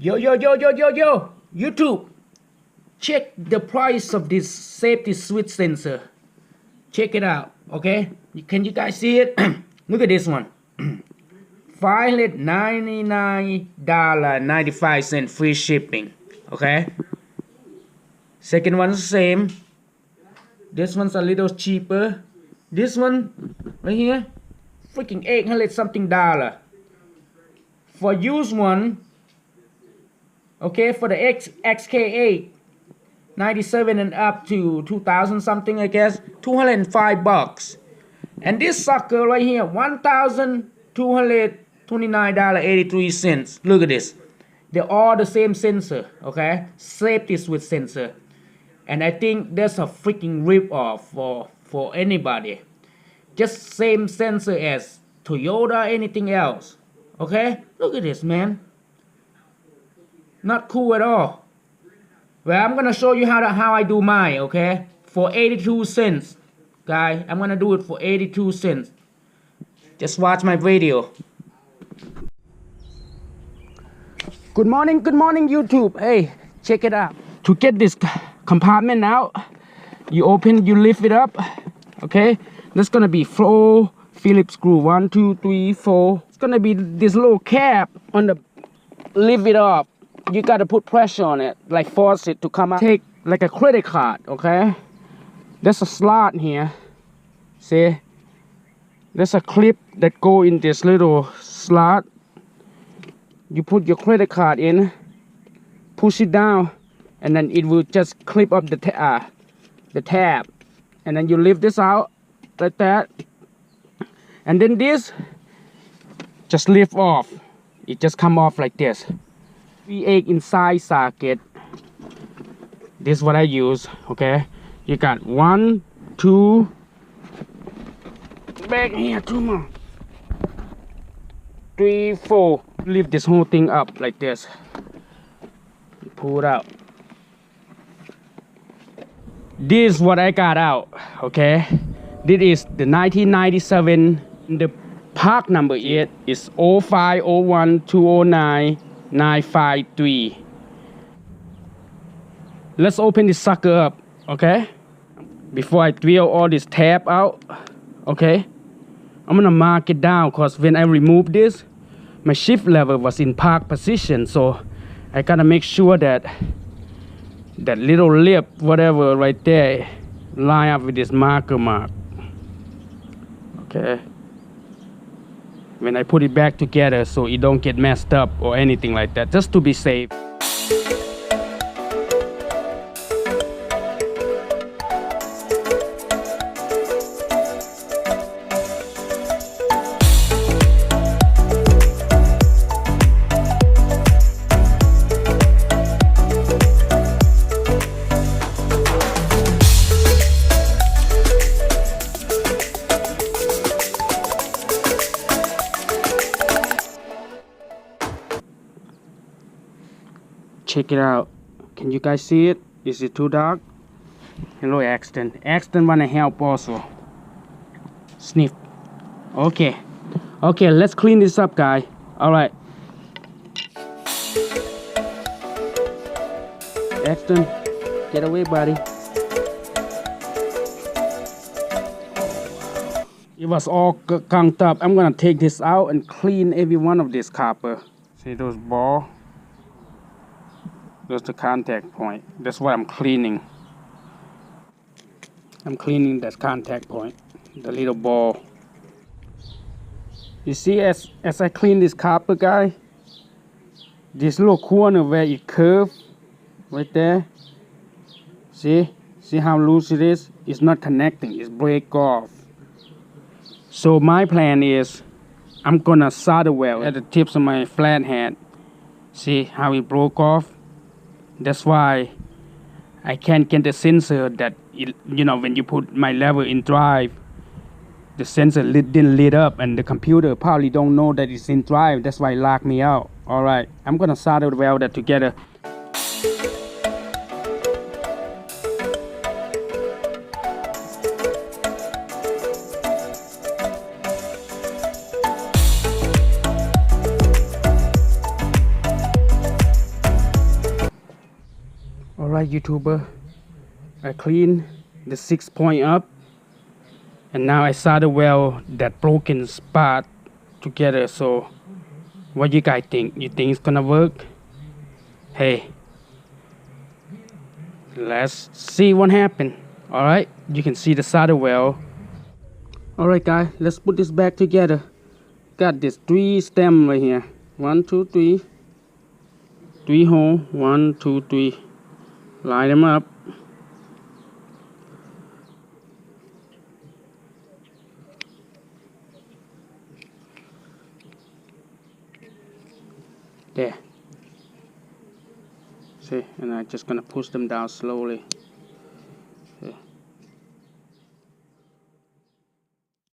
Yo, YouTube, check the price of this safety switch sensor. Check it out, okay? Can you guys see it? Look at this one. $599.95 free shipping, okay? Second one's the same. This one's a little cheaper. This one right here, freaking 800 something dollar. For used one, okay, for the xk8 97 and up to 2000 something, I guess, $205. And this sucker right here, $1,229.83. Look at this. They're all the same sensor, okay? Safety switch sensor. And I think that's a freaking rip-off for anybody. Just same sensor as Toyota, anything else. Okay? Look at this, man. Not cool at all. Well, I'm gonna show you how I do mine, okay? For 82 cents. Guys, I'm gonna do it for 82 cents. Just watch my video. Good morning, YouTube. Hey, check it out. To get this compartment out, you lift it up, okay? There's gonna be 4 Phillips screw, 1, 2, 3, 4. It's gonna be this little cap on the, lift it up. You gotta put pressure on it, like force it to come out. Take like a credit card, okay? There's a slot here. See? There's a clip that go in this little slot. You put your credit card in, push it down, and then it will just clip up the tab. And then you lift this out like that. And then this just lift off. It just come off like this. V8 inside socket. This is what I use, okay? You got 1, 2, back here, 2 more, 3, 4. Lift this whole thing up like this. Pull it out. This is what I got out, okay? This is the 1997. The part number is 0501209953. Let's open this sucker up, okay? Before I drill all this tab out, okay? I'm gonna mark it down because when I remove this, my shift lever was in park position, so I gotta make sure that that little lip, whatever right there, line up with this marker mark. Okay. When I put it back together so it don't get messed up or anything like that, just to be safe. Check it out. Can you guys see it? Is it too dark? Hello, Axton. Axton wanna help also. Sniff. Okay. Okay, let's clean this up, guy. Alright. Axton, get away, buddy. It was all gunked up. I'm gonna take this out and clean every one of this copper. See those balls? That's the contact point. That's what I'm cleaning. I'm cleaning that contact point, the little ball. You see, as I clean this copper, guy, this little corner where it curves, right there. See how loose it is? It's not connecting. It's break off. So my plan is, I'm gonna solder weld at the tips of my flathead. See how it broke off? That's why I can't get the sensor that, when you put my lever in drive, the sensor didn't lit up and the computer probably don't know that it's in drive. That's why it locked me out. Alright, I'm gonna solder weld that together. Alright, YouTuber, I clean the 6-point up, and now I solder weld that broken spot together. So what you guys think? You think it's gonna work? Hey, let's see what happened. Alright, you can see the solder weld. Alright guys, let's put this back together. Got this 3 stem right here. 1, 2, 3. 3 hole. 1, 2, 3. Line them up. There. See, and I'm just gonna push them down slowly.